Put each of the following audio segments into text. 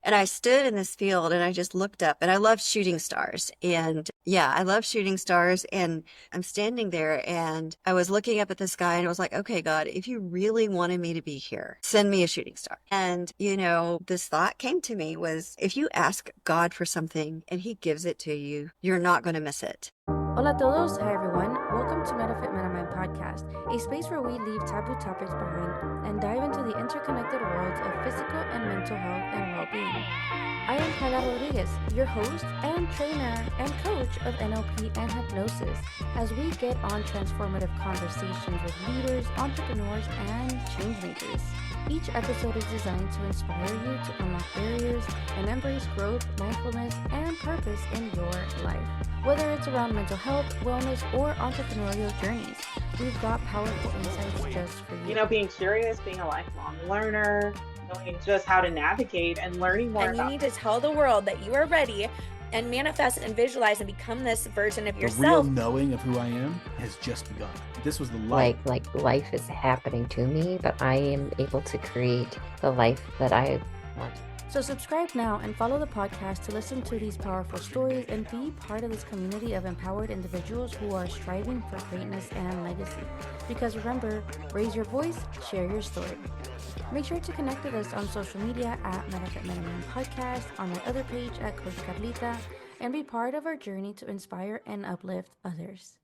And I stood in this field and I just looked up and I love shooting stars. And yeah, I love shooting stars. And I'm standing there and I was looking up at the sky and I was like, okay, God, if you really wanted me to be here, send me a shooting star. And, this thought came to me was if you ask God for something and he gives it to you, you're not going to miss it. Hola a todos. Hi everyone. Welcome to MetaFit MetaMind podcast, a space where we leave taboo topics behind and dive into the interconnected worlds of physical and mental health and well-being. I am Carla Rodriguez, your host and trainer and coach of NLP and hypnosis, as we get on transformative conversations with leaders, entrepreneurs, and changemakers. Each episode is designed to inspire you to unlock barriers and embrace growth, mindfulness, and purpose in your life. Whether it's around mental health, wellness, or entrepreneurial journeys, we've got powerful insights just for you. Being curious, being a lifelong learner, knowing just how to navigate and learning more about. And you need to tell the world that you are ready and manifest and visualize and become this version of yourself. The real knowing of who I am has just begun. This was the life. Like life is happening to me, but I am able to create the life that I want. So subscribe now and follow the podcast to listen to these powerful stories and be part of this community of empowered individuals who are striving for greatness and legacy. Because remember, raise your voice, share your story. Make sure to connect with us on social media at MetaFit MetaMind Podcast, on my other page at Coach Carlita, and be part of our journey to inspire and uplift others.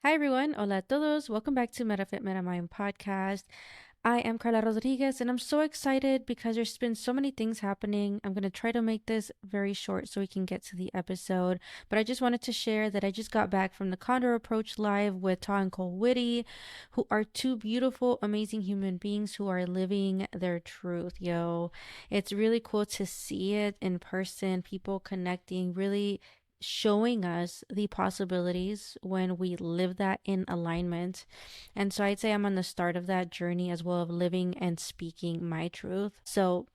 Hi everyone, hola a todos. Welcome back to MetaFit MetaMind Podcast. I am Carla Rodriguez, and I'm so excited because there's been so many things happening. I'm going to try to make this very short so we can get to the episode. But I just wanted to share that I just got back from the Condor Approach Live with Ta and Cole Whitty, who are two beautiful, amazing human beings who are living their truth, yo. It's really cool to see it in person, people connecting, really showing us the possibilities when we live that in alignment. And so I'd say I'm on the start of that journey as well, of living and speaking my truth. So,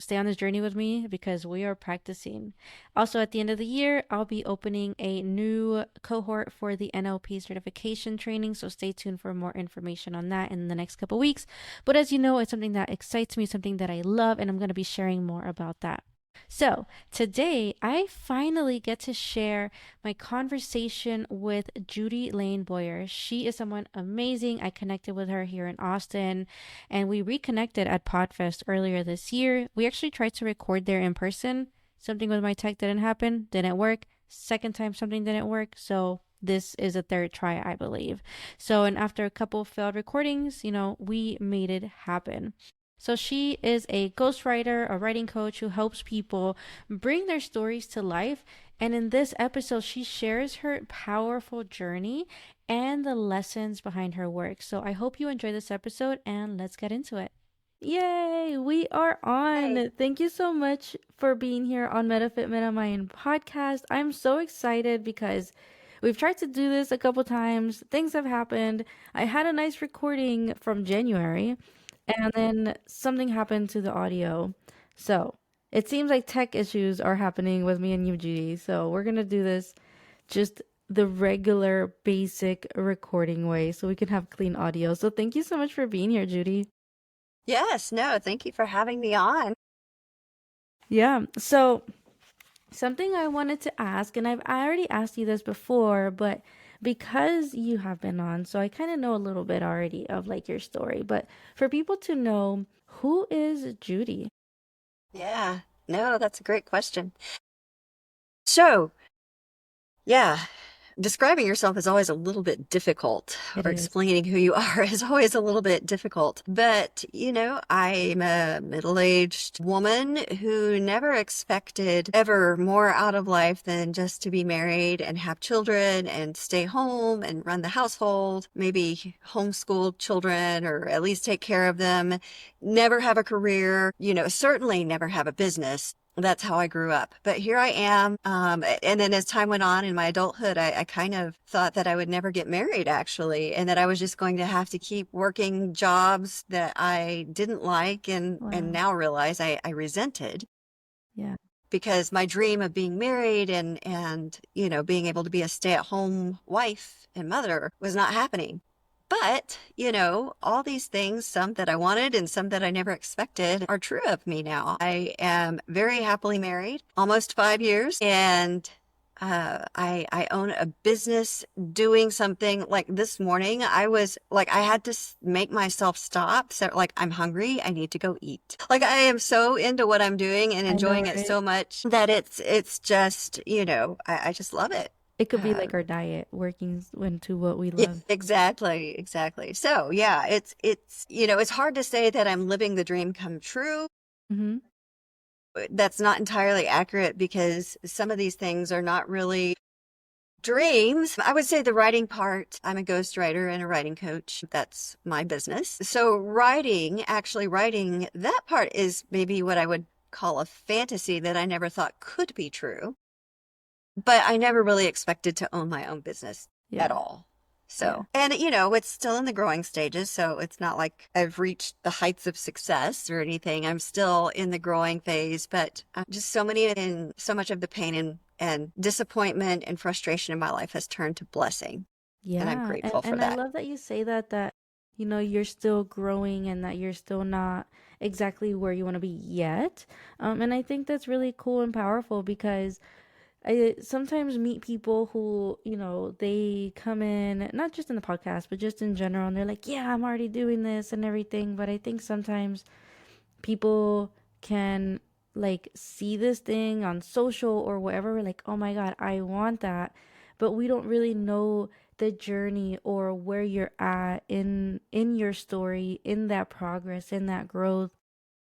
stay on this journey with me because we are practicing. Also, at the end of the year, I'll be opening a new cohort for the NLP certification training. So stay tuned for more information on that in the next couple weeks. But as you know, it's something that excites me, something that I love, and I'm going to be sharing more about that. So today I finally get to share my conversation with Judy Lane Boyer. She is someone amazing. I connected with her here in Austin and we reconnected at Podfest earlier this year. We actually tried to record there in person. Something with my tech didn't work. Second time something didn't work. So this is a third try, I believe. And after a couple of failed recordings, we made it happen. So she is a ghostwriter, a writing coach who helps people bring their stories to life. And in this episode, she shares her powerful journey and the lessons behind her work. So I hope you enjoy this episode and let's get into it. Yay, we are on. Hey. Thank you so much for being here on MetaFit MetaMind podcast. I'm so excited because we've tried to do this a couple times. Things have happened. I had a nice recording from January. And then something happened to the audio. So it seems like tech issues are happening with me and you, Judy. So we're going to do this just the regular basic recording way so we can have clean audio. So thank you so much for being here, Judy. Yes, no, thank you for having me on. Yeah. So something I wanted to ask, and I already asked you this before, but because you have been on, so I kind of know a little bit already of like your story, but for people to know, who is Judy? Yeah, no, that's a great question. So, yeah, describing yourself is always a little bit difficult, or explaining who you are is always a little bit difficult. But, I'm a middle-aged woman who never expected ever more out of life than just to be married and have children and stay home and run the household, maybe homeschool children or at least take care of them, never have a career, certainly never have a business. That's how I grew up. But here I am. And then as time went on in my adulthood, I kind of thought that I would never get married, actually, and that I was just going to have to keep working jobs that I didn't like and now realize I resented. Yeah. Because my dream of being married and being able to be a stay-at-home wife and mother was not happening. But, all these things, some that I wanted and some that I never expected, are true of me now. I am very happily married, almost 5 years, and I own a business doing something. Like this morning, I was like, I had to make myself stop. So like, I'm hungry. I need to go eat. Like I am so into what I'm doing and I know, enjoying it right? so much that it's just, I just love it. It could be like our diet working into what we Yeah, love. exactly. So yeah, it's hard to say that I'm living the dream come true. Mm-hmm. That's not entirely accurate because some of these things are not really dreams. I would say the writing part, I'm a ghostwriter and a writing coach. That's my business. So actually writing, that part is maybe what I would call a fantasy that I never thought could be true. But I never really expected to own my own business at all. So, and it's still in the growing stages. So it's not like I've reached the heights of success or anything. I'm still in the growing phase, but just so much of the pain and disappointment and frustration in my life has turned to blessing. Yeah. And I'm grateful for and that. I love that you say that, you're still growing and that you're still not exactly where you want to be yet. And I think that's really cool and powerful because I sometimes meet people who, they come in, not just in the podcast, but just in general, and they're like, yeah, I'm already doing this and everything. But I think sometimes people can like see this thing on social or whatever, like, oh my God, I want that. But we don't really know the journey or where you're at in your story, in that progress, in that growth.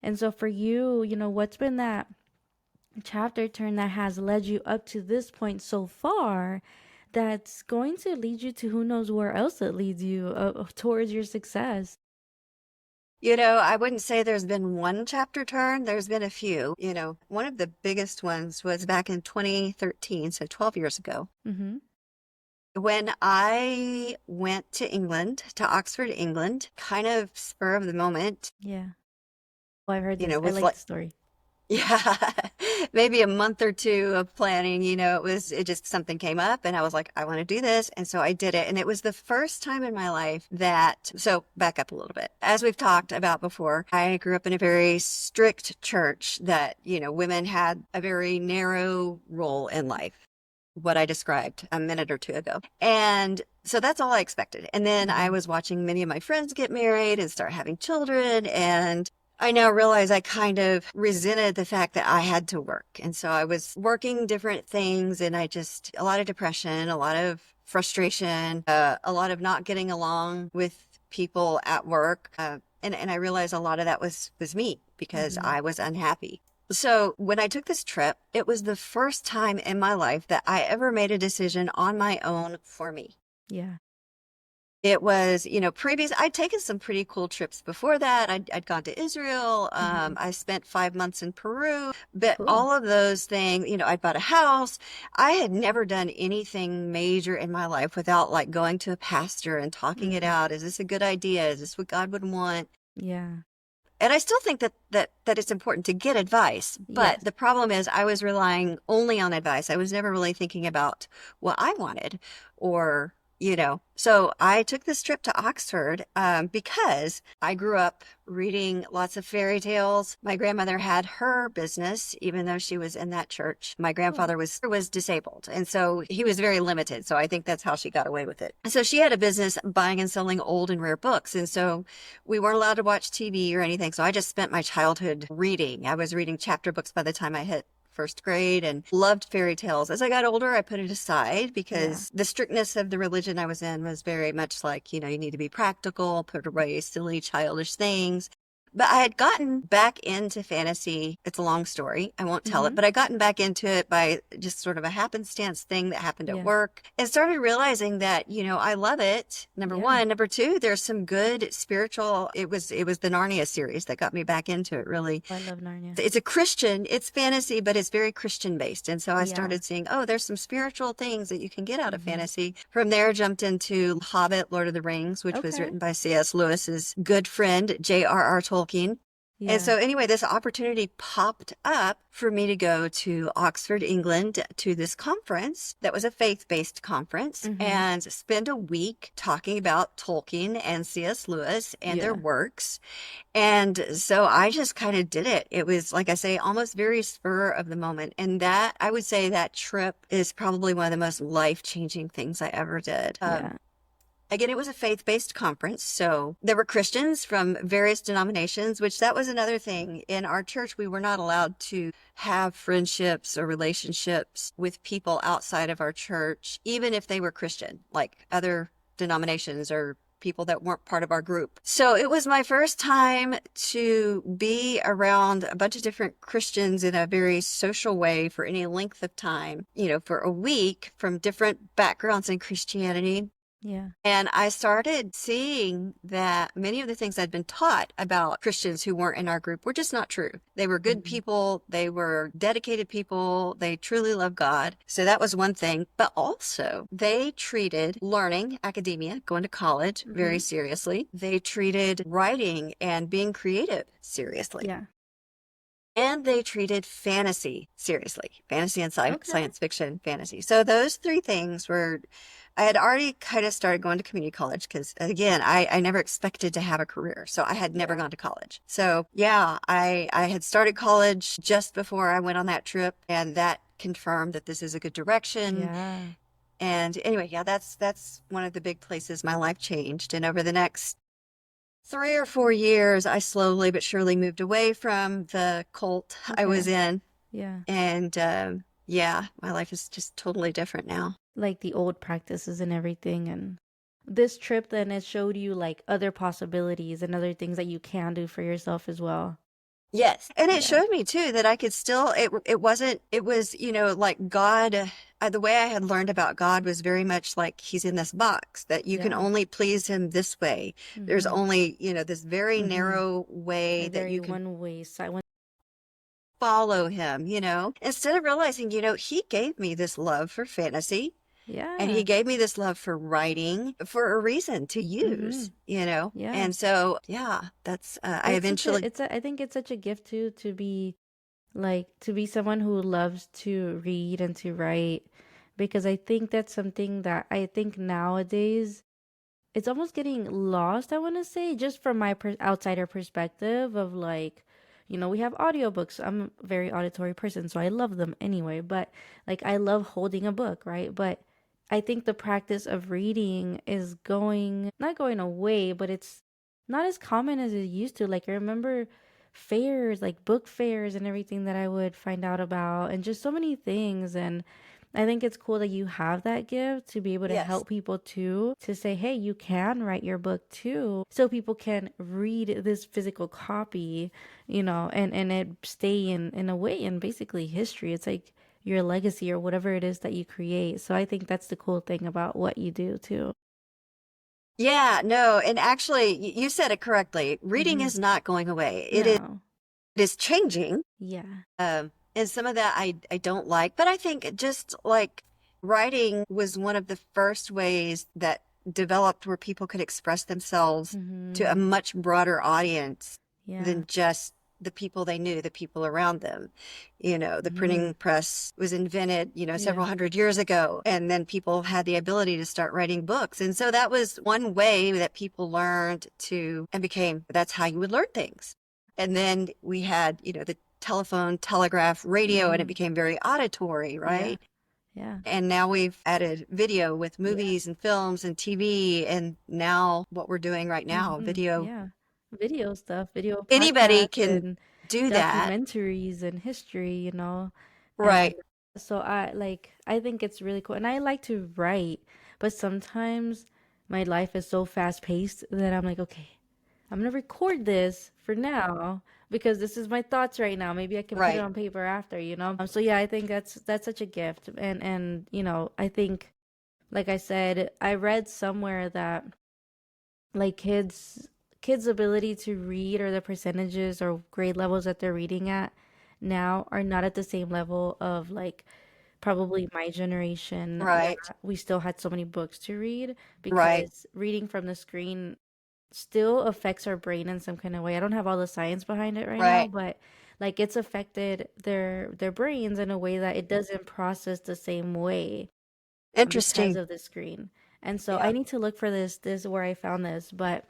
And so for you, what's been that chapter turn that has led you up to this point so far that's going to lead you to who knows where else it leads you towards your success? I wouldn't say there's been one chapter turn. There's been a few. One of the biggest ones was back in 2013, so 12 years ago, Mm-hmm. when I went to England, to Oxford, England, kind of spur of the moment, Yeah. Oh, I've heard this. I with like the story. yeah, maybe a month or two of planning, it just something came up and I was like, I want to do this. And so I did it. And it was the first time in my life so back up a little bit. As we've talked about before, I grew up in a very strict church that, women had a very narrow role in life, what I described a minute or two ago. And so that's all I expected. And then I was watching many of my friends get married and start having children, and I now realize I kind of resented the fact that I had to work. And so I was working different things, and a lot of depression, a lot of frustration, a lot of not getting along with people at work. And I realized a lot of that was me because I was unhappy. So when I took this trip, it was the first time in my life that I ever made a decision on my own for me. Yeah. It was, I'd taken some pretty cool trips before that. I'd gone to Israel. I spent 5 months in Peru, but Cool. all of those things, I'd bought a house. I had never done anything major in my life without like going to a pastor and talking it out. Is this a good idea? Is this what God would want? Yeah. And I still think that it's important to get advice. But Yes. the problem is I was relying only on advice. I was never really thinking about what I wanted or so I took this trip to Oxford because I grew up reading lots of fairy tales. My grandmother had her business, even though she was in that church. My grandfather was disabled, and so he was very limited. So I think that's how she got away with it. So she had a business buying and selling old and rare books, and so we weren't allowed to watch TV or anything. So I just spent my childhood reading. I was reading chapter books by the time I hit first grade and loved fairy tales. As I got older, I put it aside because the strictness of the religion I was in was very much like, you need to be practical, put away silly, childish things. But I had gotten back into fantasy. It's a long story. I won't tell it, but I gotten back into it by just sort of a happenstance thing that happened at work, and started realizing that, I love it. Number one. Number two, there's some good spiritual. It was the Narnia series that got me back into it, really. I love Narnia. It's fantasy, but it's very Christian based. And so I started seeing, there's some spiritual things that you can get out of fantasy. From there, jumped into Hobbit, Lord of the Rings, which was written by C.S. Lewis's good friend, J.R.R. Tolkien. And Yeah. so, anyway, this opportunity popped up for me to go to Oxford, England, to this conference that was a faith-based conference Mm-hmm. and spend a week talking about Tolkien and C.S. Lewis and their Yeah. works. And so I just kind of did it. It was, like I say, almost very spur of the moment. And that, I would say that trip is probably one of the most life-changing things I ever did. Yeah. Again, it was a faith-based conference, so there were Christians from various denominations, which that was another thing. In our church, we were not allowed to have friendships or relationships with people outside of our church, even if they were Christian, like other denominations or people that weren't part of our group. So it was my first time to be around a bunch of different Christians in a very social way for any length of time, for a week from different backgrounds in Christianity. Yeah. And I started seeing that many of the things I'd been taught about Christians who weren't in our group were just not true. They were good Mm-hmm. people. They were dedicated people. They truly loved God. So that was one thing. But also, they treated learning, academia, going to college very Mm-hmm. seriously. They treated writing and being creative seriously. Yeah. And they treated fantasy seriously. Fantasy and Okay. science fiction fantasy. So those three things were, I had already kind of started going to community college because, again, I never expected to have a career. So I had never Yeah. gone to college. So yeah, I had started college just before I went on that trip, and that confirmed that this is a good direction. Yeah. And anyway, yeah, that's one of the big places my life changed. And over the next 3 or 4 years, I slowly but surely moved away from the cult I was Okay. in. Yeah. And yeah, my life is just totally different now. Like the old practices and everything. And this trip then it showed you like other possibilities and other things that you can do for yourself as well. Yes. And it Yeah. showed me too that I could still, it wasn't, it was, like God, the way I had learned about God was very much like he's in this box that you can Yeah. only please him this way. There's Mm-hmm. only, this very Mm-hmm. narrow way A that very you can one way side. follow him. Instead of realizing, he gave me this love for fantasy. And he Yeah. gave me this love for writing for a reason to Mm-hmm. use. Yeah. And so, yeah, that's, I eventually, I think it's such a gift too to be like to be someone who loves to read and to write because I think that's something that I think nowadays it's almost getting lost, I want to say, just from my outsider perspective of like, we have audiobooks. I'm a very auditory person, so I love them anyway, but like I love holding a book, right? But I think the practice of reading is not going away, but it's not as common as it used to. Like I remember fairs, like book fairs and everything that I would find out about and just so many things and I think it's cool that you have that gift to be able to yes. help people too, to say, hey, you can write your book too, so people can read this physical copy, and it stay in a way in basically history. It's like your legacy or whatever it is that you create. So I think that's the cool thing about what you do too. Yeah, no. And actually, you said it correctly. Reading Mm-hmm. is not going away. No. It is changing. Yeah. And some of that I don't like, but I think just like writing was one of the first ways that developed where people could express themselves to a Mm-hmm. much broader audience Yeah. than just the people they knew, the people around them. The Mm-hmm. printing press was invented, Yeah. several hundred years ago, and then people had the ability to start writing books. And so that was one way that people learned to and became, that's how you would learn things. And then we had, the telephone, telegraph, radio, and it Mm-hmm. became very auditory, Yeah. right? Yeah. And now we've added video with Yeah. movies and films and TV, and now what we're doing right now, Mm-hmm. video. Yeah. Video stuff, video Anybody podcasts can and do that, documentaries and history. And right? so I think it's really cool. And I like to write, but sometimes my life is so fast paced that I'm like, okay, I'm gonna record this for now because this is my thoughts right now. Maybe I can put it Right. on paper after. So yeah, I think that's such a gift. And I think like I said, I read somewhere that like kids ability to read or the percentages or grade levels that they're reading at now are not at the same level of like probably my generation Right. that we still had so many books to read Right. because reading from the screen still affects our brain in some kind of way. I don't have all the science behind it right now, Right. but like it's affected their brains in a way that it doesn't process the same way because Interesting. of the screen. And so Yeah. I need to look for this where I found this, but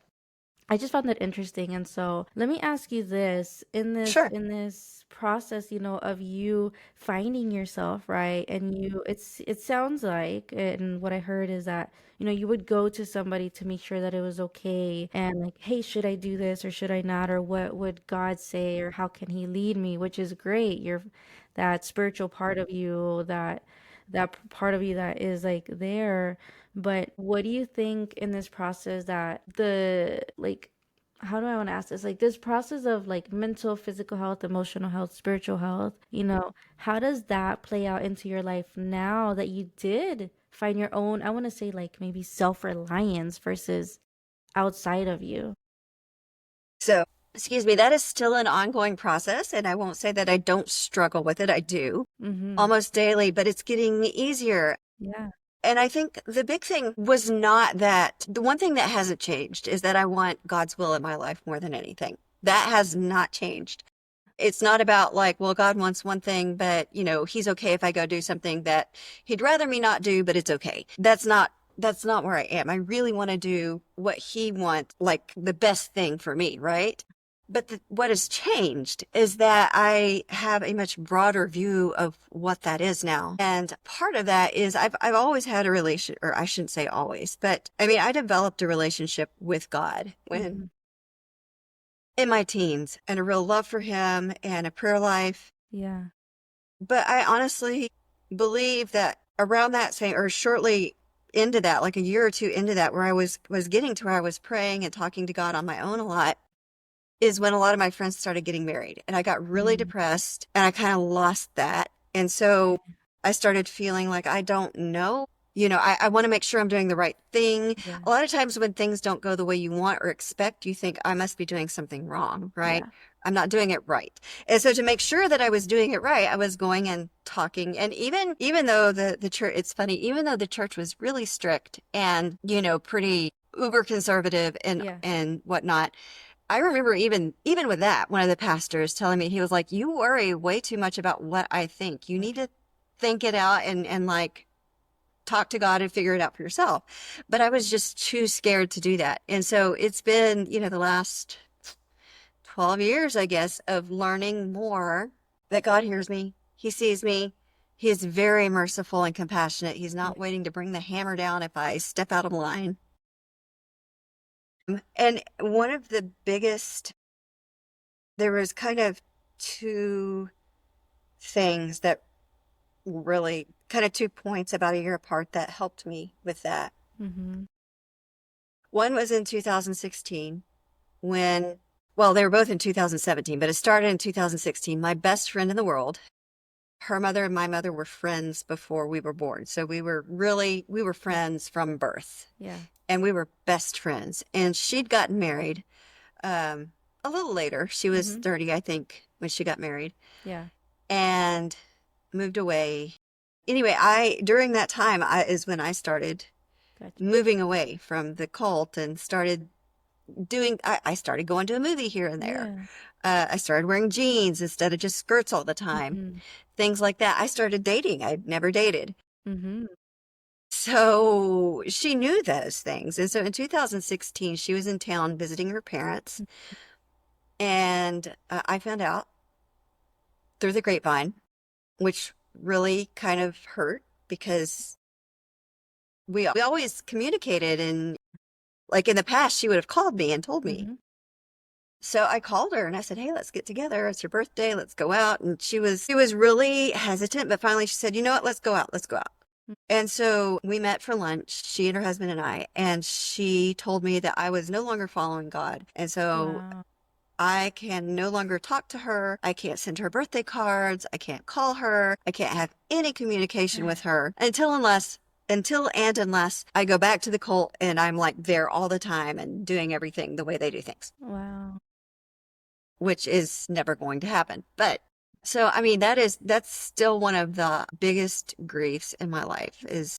I just found that interesting. And so let me ask you this, Sure. in this process, you know, of you finding yourself, right? And it sounds like, and what I heard is that, you know, you would go to somebody to make sure that it was okay and like, hey, should I do this or should I not? Or what would God say or how can he lead me? Which is great. You're that spiritual part of you, that part of you that is like there. But what do you think in this process that the like how do I want to ask this? Like this process of like mental, physical health, emotional health, spiritual health, you know, how does that play out into your life now that you did find your own, I want to say like maybe self-reliance versus outside of you? So, excuse me, that is still an ongoing process. And I won't say that I don't struggle with it. I do Mm-hmm. almost daily, but it's getting easier. Yeah. And I think the big thing was not that the one thing that hasn't changed is that I want God's will in my life more than anything. That has not changed. It's not about like, well, God wants one thing, but he's okay if I go do something that he'd rather me not do, but it's okay. That's not where I am. I really want to do what he wants, like the best thing for me, right? But what has changed is that I have a much broader view of what that is now. And part of that is I've always had a relation, or I shouldn't say always, but I mean, I developed a relationship with God when Mm-hmm. in my teens and a real love for him and a prayer life. Yeah. But I honestly believe that around that same or shortly into that, like a year or two into that, where I was getting to where I was praying and talking to God on my own a lot, is when a lot of my friends started getting married. And I got really Mm-hmm. depressed and I kind of lost that. And so I started feeling like I don't know. I want to make sure I'm doing the right thing. Yeah. A lot of times when things don't go the way you want or expect, you think I must be doing something wrong, right? Yeah. I'm not doing it right. And so to make sure that I was doing it right, I was going and talking. And even though the church, it's funny, even though the church was really strict and, pretty uber conservative and Yeah. and whatnot, I remember even with that, one of the pastors telling me, he was like, you worry way too much about what I think. You need to think it out and like talk to God and figure it out for yourself. But I was just too scared to do that. And so it's been, the last 12 years, I guess, of learning more that God hears me. He sees me. He is very merciful and compassionate. He's Yeah. not waiting to bring the hammer down if I step out of line. And one of the biggest, there was kind of two things that really, kind of 2 points about a year apart that helped me with that. Mm-hmm. One was in 2016 when, well, they were both in 2017, but it started in 2016. My best friend in the world, her mother and my mother were friends before we were born. So we were friends from birth Yeah. and we were best friends. And she'd gotten married a little later. She was Mm-hmm. 30, I think, when she got married Yeah. and moved away. Anyway, during that time is when I started Gotcha. moving away from the cult and started I started going to a movie here and there. I started wearing jeans instead of just skirts all the time. Mm-hmm. Things like that. I started dating. I'd never dated. Mm-hmm. So she knew those things. And so in 2016, she was in town visiting her parents. And I found out through the grapevine, which really kind of hurt because we always communicated. And like in the past, she would have called me and told me. Mm-hmm. So I called her and I said, hey, let's get together. It's your birthday. Let's go out. And she was really hesitant, but finally she said, you know what? Let's go out. Let's go out. And so we met for lunch, she and her husband and I, and she told me that I was no longer following God. And so Wow. I can no longer talk to her. I can't send her birthday cards. I can't call her. I can't have any communication with her unless I go back to the cult and I'm like there all the time and doing everything the way they do things, Wow. which is never going to happen. But so, I mean, that's still one of the biggest griefs in my life is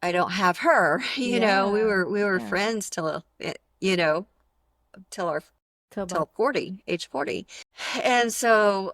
I don't have her. We Yeah. were Yeah. friends till you know, till Till till about 40, age 40. And so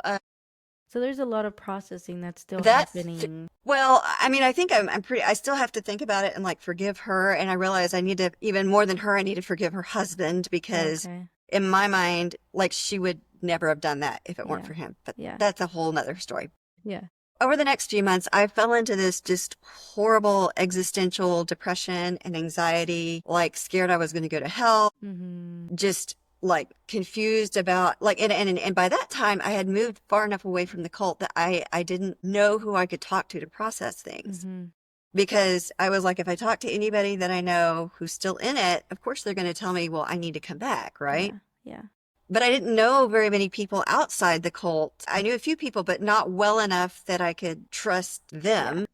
so there's a lot of processing that's still that's happening. well, I mean, I think I'm pretty. I still have to think about it and like forgive her. And I realize I need to, even more than her, I need to forgive her husband because Okay. in my mind, like she would never have done that if it weren't Yeah. for him. But Yeah. that's a whole nother story. Yeah. Over the next few months, I fell into this just horrible existential depression and anxiety, like scared I was going to go to hell, Mm-hmm. just like confused about like and by that time I had moved far enough away from the cult that I didn't know who I could talk to process things. Mm-hmm. Because I was like, if I talk to anybody that I know who's still in it, of course they're going to tell me, well, I need to come back, right? Yeah. Yeah. But I didn't know very many people outside the cult. I knew a few people, but not well enough that I could trust them.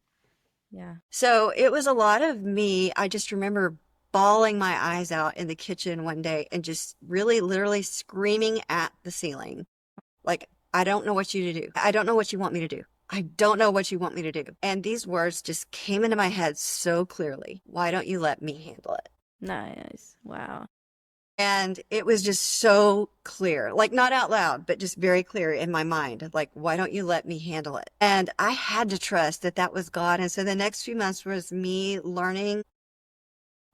Yeah. So it was a lot of me. I just remember bawling my eyes out in the kitchen one day and just really literally screaming at the ceiling. Like, I don't know what you to do. I don't know what you want me to do. I don't know what you want me to do. And these words just came into my head so clearly. Why don't you let me handle it? Nice. Wow. And it was just so clear, like not out loud, but just very clear in my mind. Like, why don't you let me handle it? And I had to trust that that was God. And so the next few months was me learning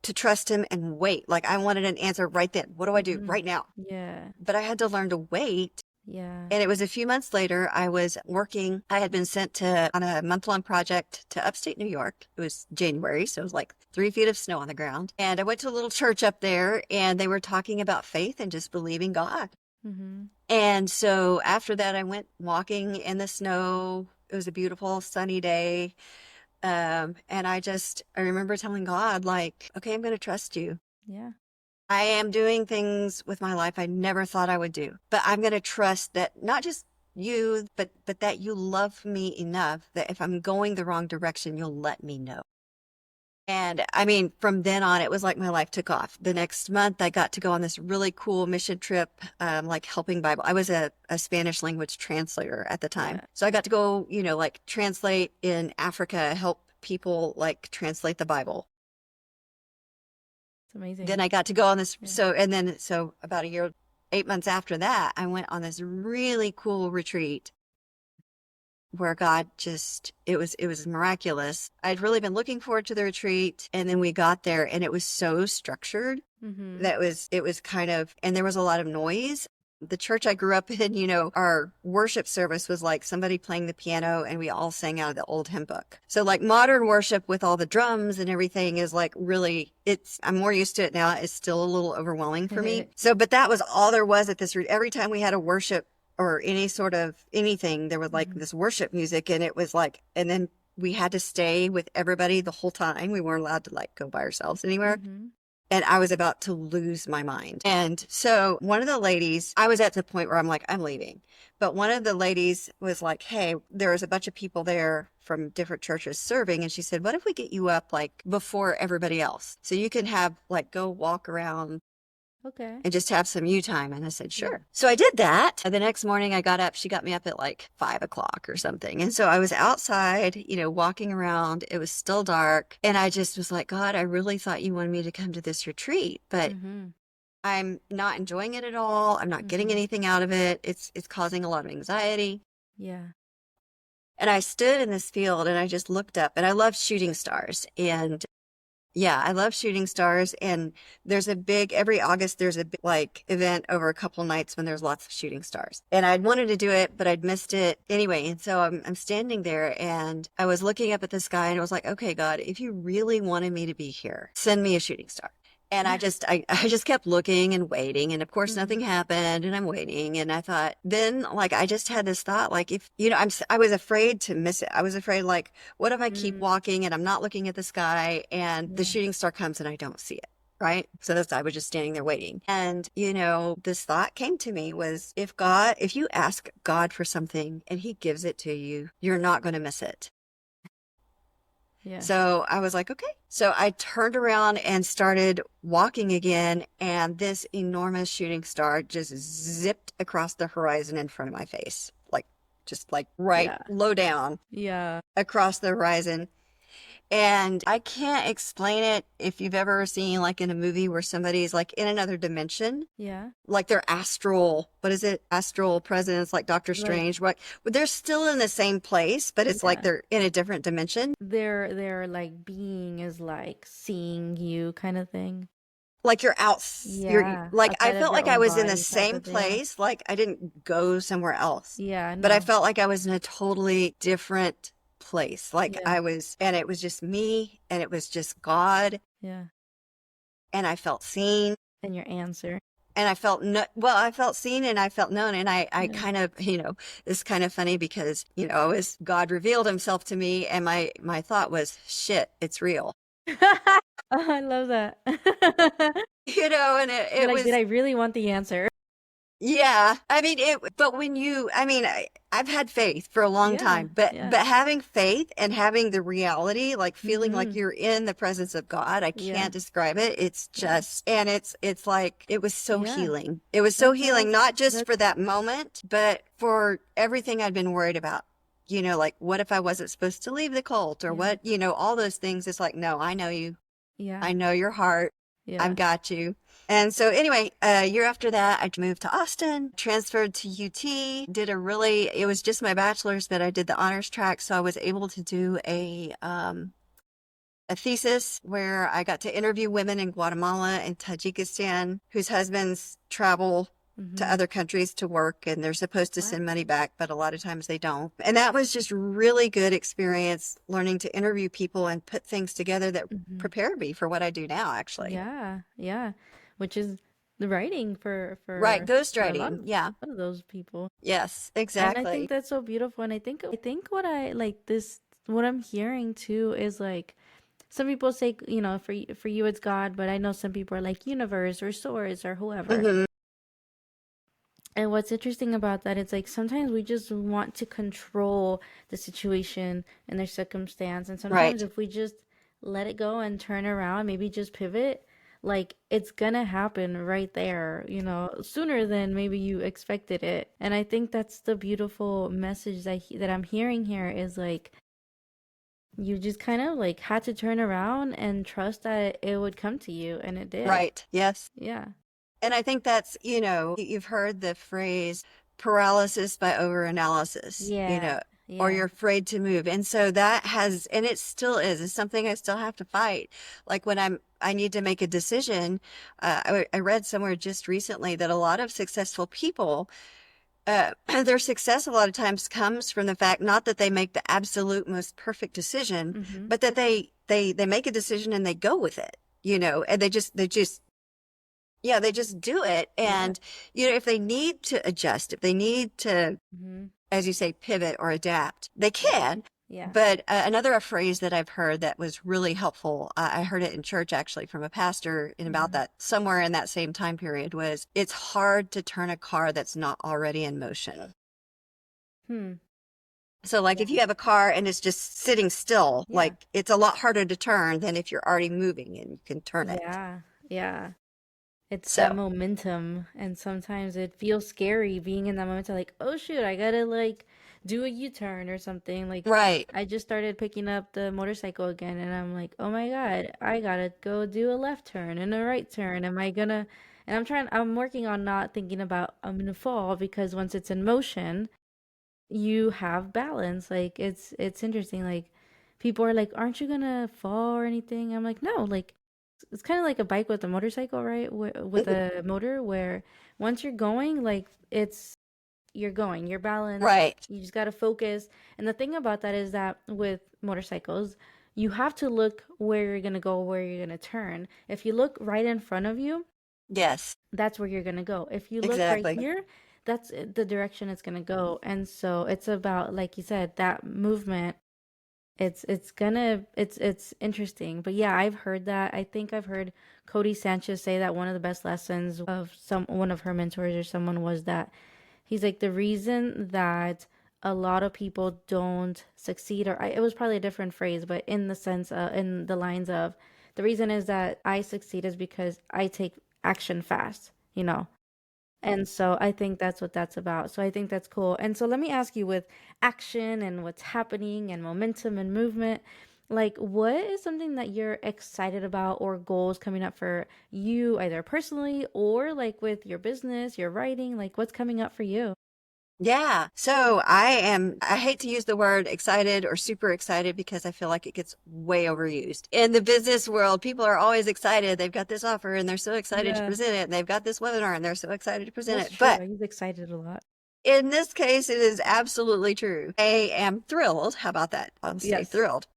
to trust him and wait. Like I wanted an answer right then. What do I do right now? Yeah. But I had to learn to wait. Yeah. And it was a few months later, I was working. I had been sent on a month-long project to upstate New York. It was January, so it was like 3 feet of snow on the ground. And I went to a little church up there, and they were talking about faith and just believing God. Mm-hmm. And so after that, I went walking in the snow. It was a beautiful sunny day. And I remember telling God, like, okay, I'm going to trust you. Yeah. I am doing things with my life I never thought I would do, but I'm going to trust that not just you, but that you love me enough that if I'm going the wrong direction, you'll let me know. And I mean, from then on, it was like my life took off. The next month, I got to go on this really cool mission trip, like helping Bible. I was a Spanish language translator at the time. Yeah. So I got to go, like translate in Africa, help people like translate the Bible. It's amazing. Then I got to go on this. Yeah. So about a year, 8 months after that, I went on this really cool retreat where God it was miraculous. I'd really been looking forward to the retreat. And then we got there and it was so structured Mm-hmm. that it was kind of, and there was a lot of noise. The church I grew up in, our worship service was like somebody playing the piano and we all sang out of the old hymn book. So like modern worship with all the drums and everything is like really, I'm more used to it now. It's still a little overwhelming for me. So, but that was all there was at this. Every time we had a worship or any sort of anything, there was like this worship music and it was like, and then we had to stay with everybody the whole time. We weren't allowed to like go by ourselves anywhere. Mm-hmm. And I was about to lose my mind. And so one of the ladies, I was at the point where I'm like, I'm leaving. But one of the ladies was like, hey, there was a bunch of people there from different churches serving. And she said, what if we get you up like before everybody else? So you can have like go walk around Okay. and just have some you time. And I said, sure. Yeah. So I did that. And the next morning I got up, she got me up at like 5 o'clock or something. And so I was outside, walking around. It was still dark. And I just was like, God, I really thought you wanted me to come to this retreat, but Mm-hmm. I'm not enjoying it at all. I'm not getting Mhm. anything out of it. It's causing a lot of anxiety. Yeah. And I stood in this field and I just looked up and I love shooting stars. And yeah, I love shooting stars. And every August, there's a big, like event over a couple nights when there's lots of shooting stars. And I'd wanted to do it, but I'd missed it anyway. And so I'm standing there and I was looking up at the sky and I was like, okay, God, if you really wanted me to be here, send me a shooting star. And I just kept looking and waiting. And of course, nothing happened and I'm waiting. And I thought, then like, I just had this thought, like, if, I was afraid to miss it. I was afraid, like, what if I keep walking and I'm not looking at the sky and the shooting star comes and I don't see it? Right. So I was just standing there waiting. And, this thought came to me was if you ask God for something and he gives it to you, you're not going to miss it. Yeah. So I was like, okay. So I turned around and started walking again. And this enormous shooting star just zipped across the horizon in front of my face, low down Yeah. across the horizon. And I can't explain it if you've ever seen like in a movie where somebody's like in another dimension, Yeah. like their astral, what is it? Astral presence, like Doctor Like, Strange. What they're still in the same place, but it's like yeah. they're in a different dimension. Their like being is like seeing you kind of thing. Like you're you're Yeah. like I Outside of felt your like I own was in the body type same of thing. place, like I didn't go somewhere else. Yeah, But I no. felt like I was in a totally different place. Like Yeah. I was, and it was just me, and it was just God, Yeah. and I felt seen, And your answer. and I felt no, well, I felt seen and I felt known, and I Yeah. kind of, it's kind of funny because, as God revealed himself to me, and my thought was, shit, it's real. Oh, I love that. And You're it like, did was. I really want the answer? Yeah, I mean but I've had faith for a long Yeah. time, but Yeah. having faith and having the reality, like feeling like Mhm. you're in the presence of God, I Yeah. can't describe it. It's Yeah. just, and it's like it was so Yeah. healing. It was so That's healing, all. not just That's for that moment, but for everything I'd been worried about. Like what if I wasn't supposed to leave the cult, or yeah. what, all those things. It's like, no, I know you. Yeah. I know your heart. Yeah. I've got you. And so anyway, a year after that, I moved to Austin, transferred to UT, it was just my bachelor's, but I did the honors track. So I was able to do a thesis where I got to interview women in Guatemala and Tajikistan whose husbands travel to Mhm. other countries to work, and they're supposed to Wow. send money back, but a lot of times they don't. And that was just really good experience learning to interview people and put things together that Mhm. prepared me for what I do now, actually. Yeah. Yeah. Which is the writing Right, for a ghostwriting. Yeah. lot of those people. Yes, And I think exactly. that's so beautiful. And I think what I like this what I'm hearing too is like some people say, for you it's God, but I know some people are like universe or source or whoever. Hmm. And what's interesting about that, it's like sometimes we just want to control the situation and their circumstance. And sometimes Right. if we just let it go and turn around, maybe just pivot, like it's gonna happen right there, sooner than maybe you expected it. And I think that's the beautiful message that I'm hearing here is like you just kind of like had to turn around and trust that it would come to you, and it did. Right. Yes. Yeah. And I think that's, you've heard the phrase paralysis by overanalysis, Yeah. or Yeah. you're afraid to move. And so and it still is, it's something I still have to fight. Like when I need to make a decision, I read somewhere just recently that a lot of successful people, their success a lot of times comes from the fact not that they make the absolute most perfect decision, Mm-hmm. but that they make a decision and they go with it, and they just do it. Yeah. And, if they need to adjust, if they need to, Mm-hmm. as you say, pivot or adapt, they can. Yeah. But another phrase that I've heard that was really helpful, I heard it in church actually from a pastor in about Mhm. that, somewhere in that same time period, was it's hard to turn a car that's not already in motion. Hmm. So like if you have a car and it's just sitting still, Yeah. like it's a lot harder to turn than if you're already moving and you can turn it. Yeah. Yeah. It's that So, momentum, and sometimes it feels scary being in that momentum, like, oh shoot, I gotta like do a U-turn or something. Like, right. I just started picking up the motorcycle again, and I'm like, oh my God, I gotta go do a left turn and a right turn. Am I gonna? And I'm working on not thinking about I'm gonna fall, because once it's in motion, you have balance. Like it's interesting. Like people are like, aren't you gonna fall or anything? I'm like, no, like it's kind of like a bike with a motorcycle, right? With a motor, where once you're going, like you're going, you're balanced, Right. you just got to focus. And the thing about that is that with motorcycles, you have to look where you're going to go, where you're going to turn. If you look right in front of you, Yes. that's where you're going to go. If you look right Exactly. here, that's the direction it's going to go. And so it's about, like you said, that movement. It's interesting. But yeah, I've heard that. I think I've heard Cody Sanchez say that one of the best lessons of one of her mentors or someone was that he's like, the reason that a lot of people don't succeed, or it was probably a different phrase, but in the sense in the lines of, the reason is that I succeed is because I take action fast, you know. And so I think that's what that's about. So I think that's cool. And so let me ask you, with action and what's happening and momentum and movement, Like, what is something that you're excited about or goals coming up for you, either personally or like with your business, your writing? Like, what's coming up for you? Yeah. So I hate to use the word excited or super excited because I feel like it gets way overused. In the business world, people are always excited. They've got this offer and they're so excited to Yeah, present it. And they've got this webinar and they're so excited to present that's it. true. But I use excited a lot. in this case, it is absolutely true. I am thrilled. How about that? I'll say Yes. thrilled.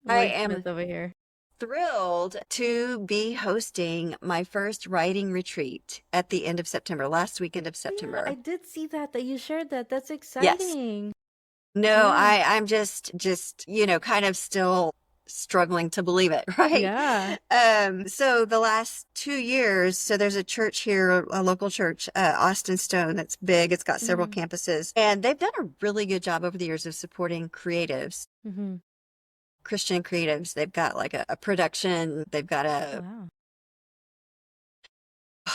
I am Wordsmith over here. thrilled to be hosting my first writing retreat at the end of September, last weekend of Yeah, I September. did see that you shared that. That's Yes. exciting. No, Yeah. I'm just, kind of still struggling to believe it, right? Yeah. So the last 2 years, so there's a church here, a local church, Austin Stone, that's big. It's got several Mm-hmm. campuses, and they've done a really good job over the years of supporting creatives, Mm-hmm. Christian creatives. They've got like a production, they've got Wow.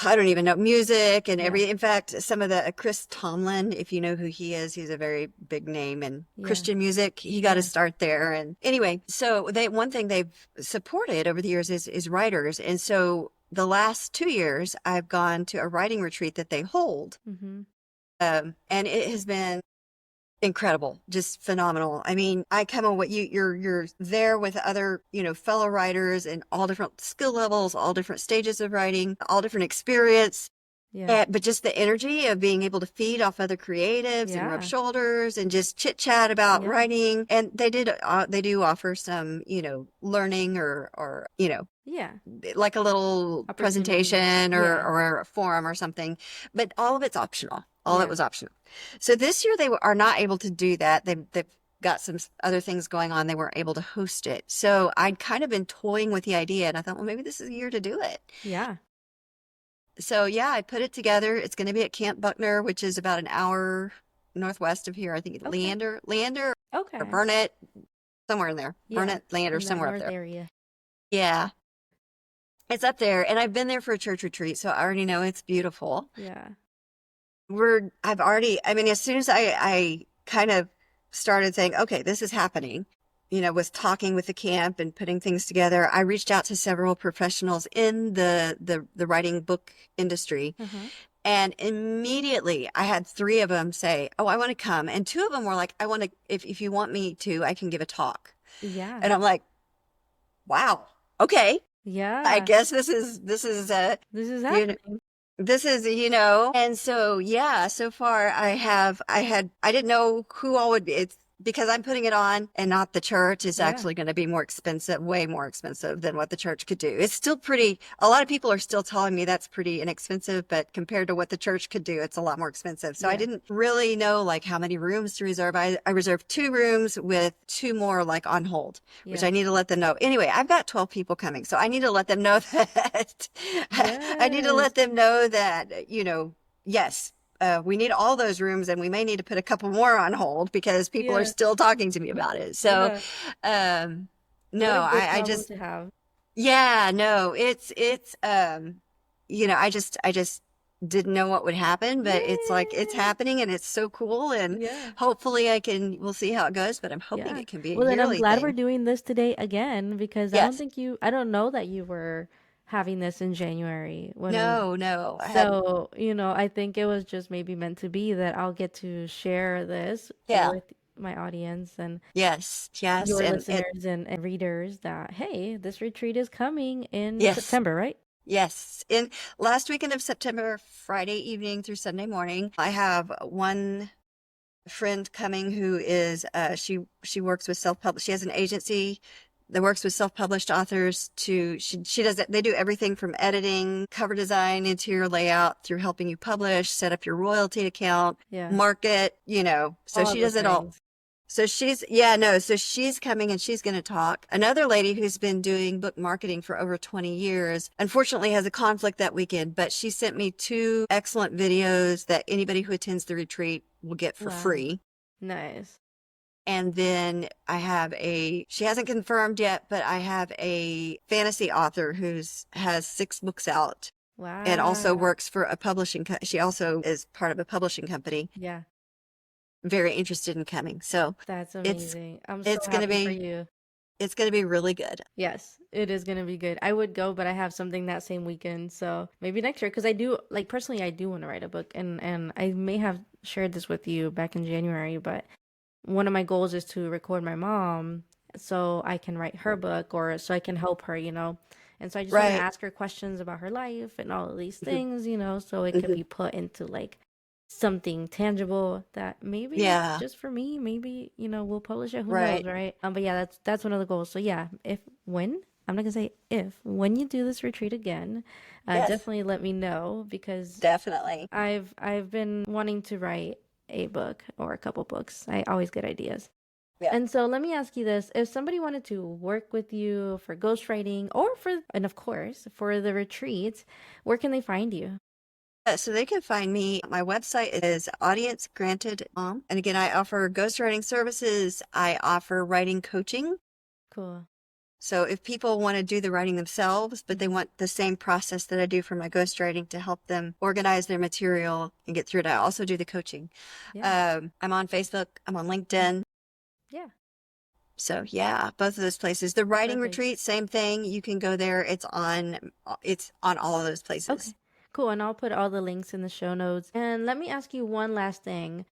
I don't even know, music and Yeah. in fact, some of the Chris Tomlin, if you know who he is, he's a very big name in Yeah. Christian music. He got Yeah. his start there. And anyway, so one thing they've supported over the years is writers. And so the last 2 years, I've gone to a writing retreat that they hold. Mm-hmm. And it has been incredible, just phenomenal. I mean, I come on what you're there with other, fellow writers and all different skill levels, all different stages of writing, all different experience. Yeah. But just the energy of being able to feed off other creatives and rub Yeah. shoulders and just chit chat about Yeah. writing. And they do offer some, learning or, Yeah. like a little Opportunities. presentation Yeah. or a forum or something, but all of it's optional. All of Yeah. it was optional. So this year are not able to do that. They've got some other things going on. They weren't able to host it. So I'd kind of been toying with the idea and I thought, well, maybe this is a year to do it. Yeah. So yeah, I put it together. It's going to be at Camp Buckner, which is about an hour northwest of here. I think Okay. Leander or Okay. Burnett, somewhere in there. Yeah. Burnett, Leander, In that somewhere up north there. area. Yeah. It's up there, and I've been there for a church retreat, so I already know it's beautiful. Yeah. I mean, as soon as I kind of started saying, okay, this is happening, was talking with the camp and putting things together, I reached out to several professionals in the writing book industry. Uh-huh. And immediately I had 3 of them say, oh, I want to come. And 2 of them were like, I want to, if you want me to, I can give a talk. Yeah. And I'm like, wow, okay. Yeah. I guess this is This is you know, happening. this is, and so, yeah, so far I didn't know who all would be. It's because I'm putting it on and not the church is Yeah. actually going to be more expensive, way more expensive than what the church could do. It's still a lot of people are still telling me that's pretty inexpensive, but compared to what the church could do, it's a lot more expensive. So I Yeah. didn't really know like how many rooms to reserve. I reserved 2 rooms with 2 more like on hold, which Yeah. I need to let them know. Anyway, I've got 12 people coming, so I need to let them know that I need to Yes. let them know that, yes, we need all those rooms and we may need to put a couple more on hold because people are Yeah. still talking to me about it. So, Yeah. no, What a good I problem just, to have. yeah, no, I just didn't know what would happen, but it's like, it's Yeah. happening and it's so cool. And Yeah. hopefully we'll see how it goes, but I'm hoping Yeah. it can be a Well, then I'm yearly glad we're thing. doing this today again because Yes. I don't know that you were having this in January when No, I hadn't. so, I think it was just maybe meant to be that I'll get to share this Yeah. with my audience and Yes. your And listeners and readers that, hey, this retreat is coming in yes. September, right? Yes. In last weekend of September, Friday evening through Sunday morning, I have one friend coming who is she works with she has an agency that works with self-published authors she does it. They do everything from editing, cover design, interior layout through helping you publish, set up your royalty account, Yeah. market, so All she those does it all. things. So so she's coming and she's going to talk. Another lady who's been doing book marketing for over 20 years, unfortunately has a conflict that weekend, but she sent me 2 excellent videos that anybody who attends the retreat will get for Wow. free. Nice. And then she hasn't confirmed yet, but I have a fantasy author has 6 books out Wow. and also works for a publishing she also is part of a publishing company. Yeah. Very interested in coming. So That's amazing. I'm so it's going to happy for be you. It's going to be really good. Yes, it is gonna be good. I would go, but I have something that same weekend, so maybe next year. Because I do, like, personally, I do want to write a book, and I may have shared this with you back in January, but one of my goals is to record my mom so I can write her book, or so I can help her, you know. And so I just want to Right. ask her questions about her life and all of these Mhm. things, you know, so it can Mhm. be put into like something tangible that maybe Yeah. just for me, maybe, you know, we'll publish it, who knows, Right. right? But yeah, that's one of the goals. So yeah, if when I'm not gonna say if when you do this retreat again, Yes, definitely let me know, because definitely. I've been wanting to write a book or a couple books. I always get ideas. Yeah. And so let me ask you this. If somebody wanted to work with you for ghostwriting or and of course, for the retreat, where can they find you? So they can find me. My website is Audience Granted Mom. And again, I offer ghostwriting services. I offer writing coaching. Cool. So if people want to do the writing themselves, but they want the same process that I do for my ghostwriting to help them organize their material and get through it, I also do the coaching. Yeah. I'm on Facebook. I'm on LinkedIn. Yeah. So yeah, both of those places. The writing Perfect. retreat, same thing. You can go there. It's on all of those places. Okay. Cool. And I'll put all the links in the show notes. And let me ask you one last thing.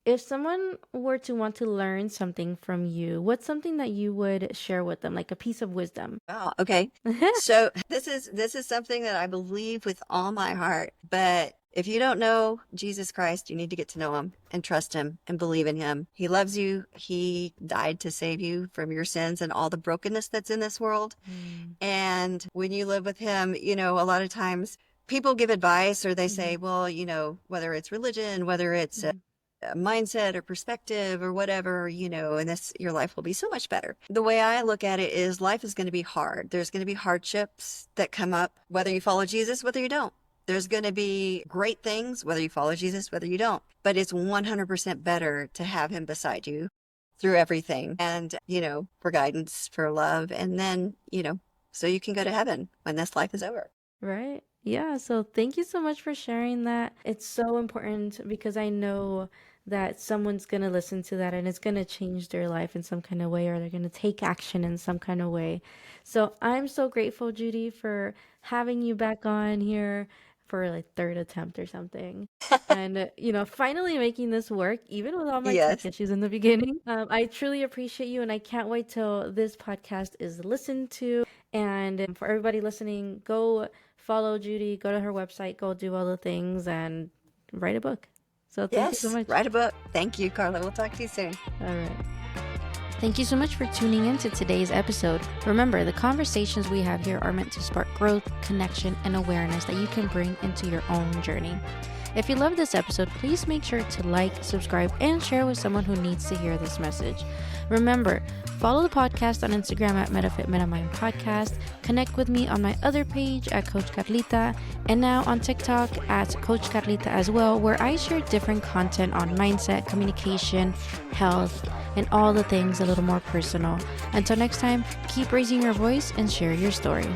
If someone were to want to learn something from you, what's something that you would share with them, like a piece of wisdom? Wow. Okay. So this is something that I believe with all my heart. But if you don't know Jesus Christ, you need to get to know him and trust him and believe in him. He loves you. He died to save you from your sins and all the brokenness that's in this world. Mm. And when you live with him, a lot of times people give advice or they say, Mhm. well, whether it's religion, whether it's Mhm. a mindset or perspective or whatever, and your life will be so much better. The way I look at it is life is going to be hard. There's going to be hardships that come up, whether you follow Jesus, whether you don't. There's going to be great things, whether you follow Jesus, whether you don't. But it's 100% better to have him beside you through everything and, for guidance, for love. And then, so you can go to heaven when this life is over. Right. Yeah. So thank you so much for sharing that. It's so important because I know that someone's going to listen to that and it's going to change their life in some kind of way, or they're going to take action in some kind of way. So I'm so grateful, Judy, for having you back on here for like third attempt or something. And, finally making this work, even with all my tech Yes. issues in the beginning. I truly appreciate you, and I can't wait till this podcast is listened to. And for everybody listening, go follow Judy, go to her website, go do all the things, and write a book. So thank you so Yes. much. Write a book. Thank you, Carla. We'll talk to you soon. All right. Thank you so much for tuning in to today's episode. Remember, the conversations we have here are meant to spark growth, connection, and awareness that you can bring into your own journey. If you love this episode, please make sure to like, subscribe, and share with someone who needs to hear this message. Remember, follow the podcast on Instagram at MetaFit MetaMind Podcast. Connect with me on my other page at Coach Carlita, and now on TikTok at Coach Carlita as well, where I share different content on mindset, communication, health, and all the things a little more personal. Until next time, keep raising your voice and share your story.